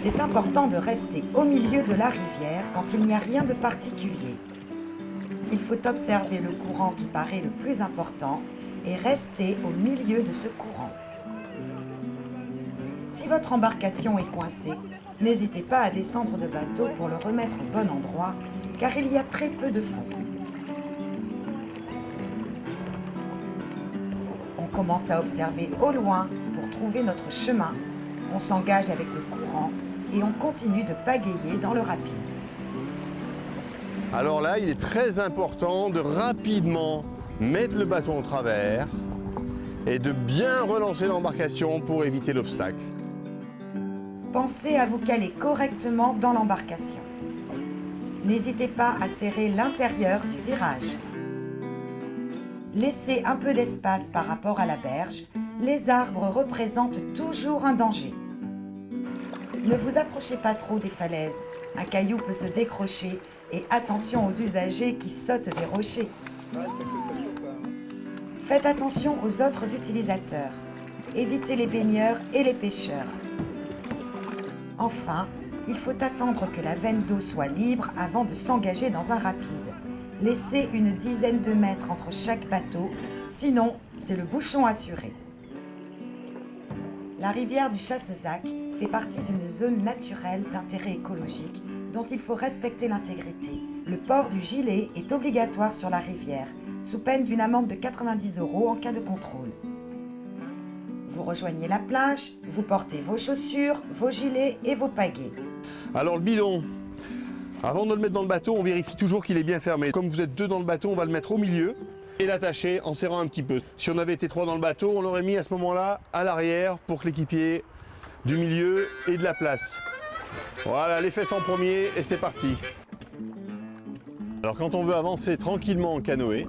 est important de rester au milieu de la rivière quand il n'y a rien de particulier. Il faut observer le courant qui paraît le plus important et rester au milieu de ce courant. Si votre embarcation est coincée, n'hésitez pas à descendre de bateau pour le remettre au bon endroit, car il y a très peu de fond. On commence à observer au loin pour trouver notre chemin. On s'engage avec le courant et on continue de pagayer dans le rapide. Alors là, il est très important de rapidement mettre le bateau en travers et de bien relancer l'embarcation pour éviter l'obstacle. Pensez à vous caler correctement dans l'embarcation. N'hésitez pas à serrer l'intérieur du virage. Laissez un peu d'espace par rapport à la berge. Les arbres représentent toujours un danger. Ne vous approchez pas trop des falaises. Un caillou peut se décrocher et attention aux usagers qui sautent des rochers. Faites attention aux autres utilisateurs. Évitez les baigneurs et les pêcheurs. Enfin, il faut attendre que la veine d'eau soit libre avant de s'engager dans un rapide. Laissez une dizaine de mètres entre chaque bateau, sinon c'est le bouchon assuré. La rivière du Chassezac fait partie d'une zone naturelle d'intérêt écologique dont il faut respecter l'intégrité. Le port du gilet est obligatoire sur la rivière, sous peine d'une amende de 90 € en cas de contrôle. Vous rejoignez la plage, vous portez vos chaussures, vos gilets et vos pagaies. Alors le bidon, avant de le mettre dans le bateau, on vérifie toujours qu'il est bien fermé. Comme vous êtes deux dans le bateau, on va le mettre au milieu et l'attacher en serrant un petit peu. Si on avait été trois dans le bateau, on l'aurait mis à ce moment-là à l'arrière pour que l'équipier du milieu ait de la place. Voilà, les fesses en premier et c'est parti. Alors quand on veut avancer tranquillement en canoë,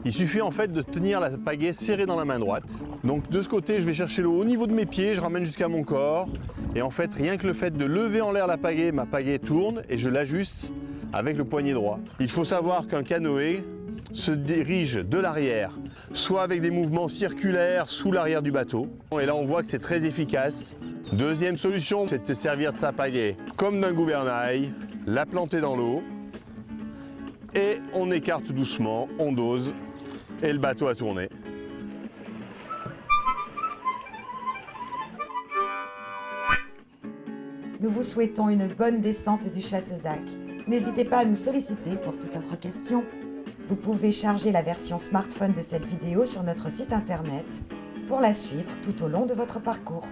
il suffit en fait de tenir la pagaie serrée dans la main droite. Donc de ce côté, je vais chercher l'eau au niveau de mes pieds, je ramène jusqu'à mon corps. Et en fait, rien que le fait de lever en l'air la pagaie, ma pagaie tourne et je l'ajuste avec le poignet droit. Il faut savoir qu'un canoë se dirige de l'arrière, soit avec des mouvements circulaires sous l'arrière du bateau. Et là, on voit que c'est très efficace. Deuxième solution, c'est de se servir de sa pagaie comme d'un gouvernail, la planter dans l'eau et on écarte doucement, on dose et le bateau a tourné. Nous vous souhaitons une bonne descente du Chassezac. N'hésitez pas à nous solliciter pour toute autre question. Vous pouvez charger la version smartphone de cette vidéo sur notre site internet pour la suivre tout au long de votre parcours.